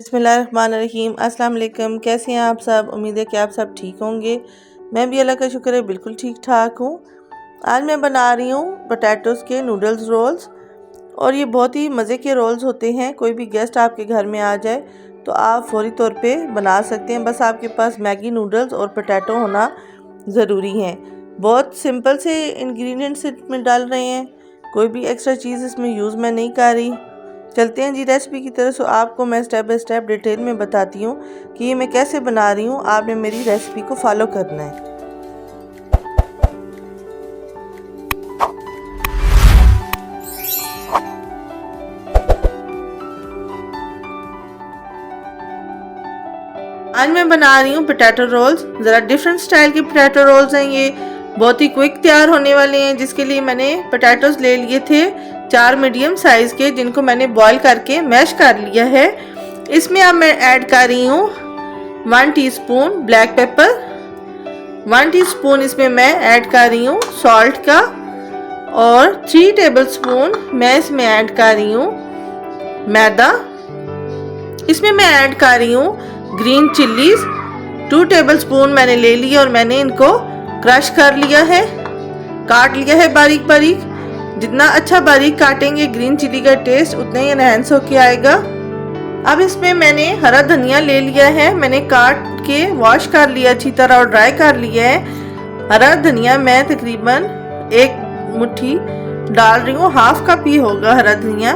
बिस्मिल्लाहिर्रहमानिर्रहीम। अस्सलाम वालेकुम। कैसे हैं आप सब? उम्मीद है कि आप सब ठीक होंगे। मैं भी अल्लाह का शुक्र है बिल्कुल ठीक ठाक हूँ। आज मैं बना रही हूँ पोटैटोज़ के नूडल्स रोल्स, और ये बहुत ही मज़े के रोल्स होते हैं। कोई भी गेस्ट आपके घर में आ जाए तो आप फौरी तौर पे बना सकते हैं। बस आपके पास मैगी नूडल्स और पोटैटो होना ज़रूरी है। बहुत सिंपल से इंग्रेडिएंट्स इसमें डाल रहे हैं, कोई भी एक्स्ट्रा चीज़ इसमें यूज़ मैं नहीं कर रही। चलते हैं जी रेसिपी की तरफ। आपको मैं स्टेप बाय स्टेप डिटेल में बताती हूँ कि ये मैं कैसे बना रही हूँ। आपने मेरी रेसिपी को फॉलो करना है। आज मैं बना रही हूँ पोटैटो रोल्स। ज़रा डिफरेंट स्टाइल के पोटैटो रोल्स हैं ये, बहुत ही क्विक तैयार होने वाले हैं। जिसके लिए मैंने पोटैटोज ले लिए थे 4 मीडियम साइज़ के, जिनको मैंने बॉईल करके मैश कर लिया है। इसमें अब मैं ऐड कर रही हूँ 1 टीस्पून ब्लैक पेपर, 1 टीस्पून इसमें मैं ऐड कर रही हूँ सॉल्ट का, और 3 टेबलस्पून मैं इसमें ऐड कर रही हूँ मैदा। इसमें मैं ऐड कर रही हूँ ग्रीन चिल्लीज 2 टेबलस्पून मैंने ले लिया, और मैंने इनको क्रश कर लिया है, काट लिया है बारीक बारीक। जितना अच्छा बारीक काटेंगे ग्रीन चिली का टेस्ट उतना ही एनहेंस होके आएगा। अब इसमें मैंने हरा धनिया ले लिया है, मैंने काट के वॉश कर लिया अच्छी तरह और ड्राई कर लिया है। हरा धनिया मैं तकरीबन 1 मुट्ठी डाल रही हूँ, हाफ कप ही होगा हरा धनिया,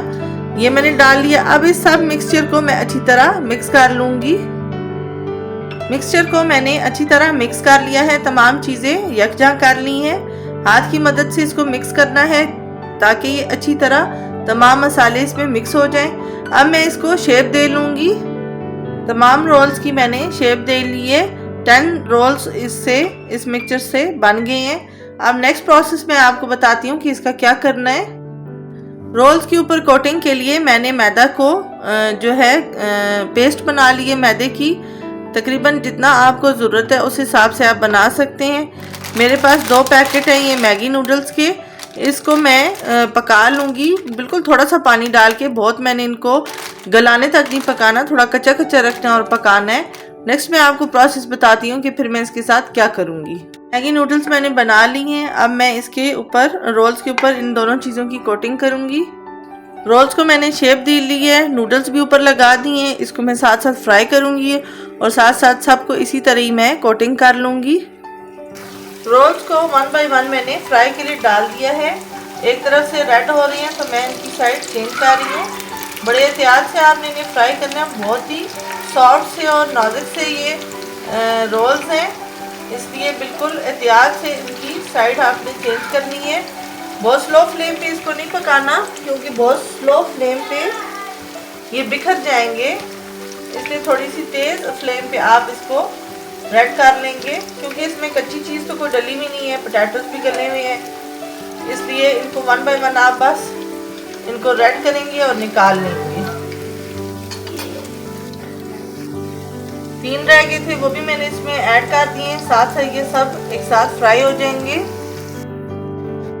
ये मैंने डाल लिया। अब इस सब मिक्सचर को मैं अच्छी तरह मिक्स कर लूँगी। मिक्सचर को मैंने अच्छी तरह मिक्स कर लिया है, तमाम चीज़ें यकजा कर ली हैं। हाथ की मदद से इसको मिक्स करना है ताकि ये अच्छी तरह तमाम मसाले इसमें मिक्स हो जाएं। अब मैं इसको शेप दे लूँगी। तमाम रोल्स की मैंने शेप दे ली है। 10 रोल्स इस मिक्सचर से बन गए हैं। अब नेक्स्ट प्रोसेस मैं आपको बताती हूँ कि इसका क्या करना है। रोल्स के ऊपर कोटिंग के लिए मैंने मैदा को जो है पेस्ट बना ली है मैदे की। तकरीबन जितना आपको ज़रूरत है उस हिसाब से आप बना सकते हैं। मेरे पास 2 पैकेट हैं ये मैगी नूडल्स के। इसको मैं पका लूँगी, बिल्कुल थोड़ा सा पानी डाल के। बहुत मैंने इनको गलाने तक नहीं पकाना, थोड़ा कच्चा कच्चा रखना और पकाना है। नेक्स्ट मैं आपको प्रोसेस बताती हूँ कि फिर मैं इसके साथ क्या करूँगी। मैगी नूडल्स मैंने बना ली हैं। अब मैं इसके ऊपर रोल्स के ऊपर इन दोनों चीज़ों की कोटिंग करूँगी। रोल्स को मैंने शेप दे ली है, नूडल्स भी ऊपर लगा दिए हैं। इसको मैं साथ साथ फ्राई करूँगी और साथ साथ सबको इसी तरह ही मैं कोटिंग कर लूँगी। रोल्स को 1 बाय 1 मैंने फ्राई के लिए डाल दिया है। एक तरफ से रेड हो रही हैं तो मैं इनकी साइड चेंज कर रही हूँ। बड़े एहतियात से आपने इन्हें फ्राई करना है। बहुत ही सॉफ्ट से और नाजुक से ये रोल्स हैं, इसलिए बिल्कुल एहतियात से इनकी साइड आपने चेंज करनी है। बहुत स्लो फ्लेम पे इसको नहीं पकाना, क्योंकि बहुत स्लो फ्लेम पे ये बिखर जाएंगे। इसलिए थोड़ी सी तेज़ फ्लेम पे आप इसको रेड कर लेंगे, क्योंकि इसमें कच्ची चीज़ तो कोई डली हुई नहीं है, पोटैटोज भी गले हुए हैं। इसलिए इनको 1 बाय 1 आप बस इनको रेड करेंगे और निकाल लेंगे। 3 रह गए थे, वो भी मैंने इसमें ऐड कर दिए। साथ साथ ये सब एक साथ फ्राई हो जाएंगे।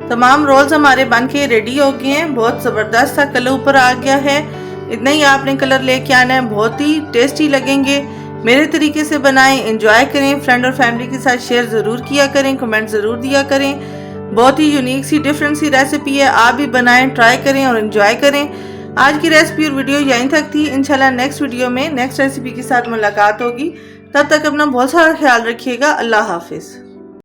तमाम रोल्स हमारे बन के रेडी हो गए हैं। बहुत ज़बरदस्त सा कलर ऊपर आ गया है। इतना ही आपने कलर लेके आना है, बहुत ही टेस्टी लगेंगे। मेरे तरीके से बनाएं, एंजॉय करें। फ्रेंड और फैमिली के साथ शेयर ज़रूर किया करें, कमेंट ज़रूर दिया करें। बहुत ही यूनिक सी डिफरेंट सी रेसिपी है। आप भी बनाएं, ट्राई करें और एंजॉय करें। आज की रेसिपी और वीडियो यहीं तक थी। इंशाल्लाह नेक्स्ट वीडियो में नेक्स्ट रेसिपी के साथ मुलाकात होगी। तब तक अपना बहुत सारा ख्याल रखिएगा। अल्लाह हाफिज़।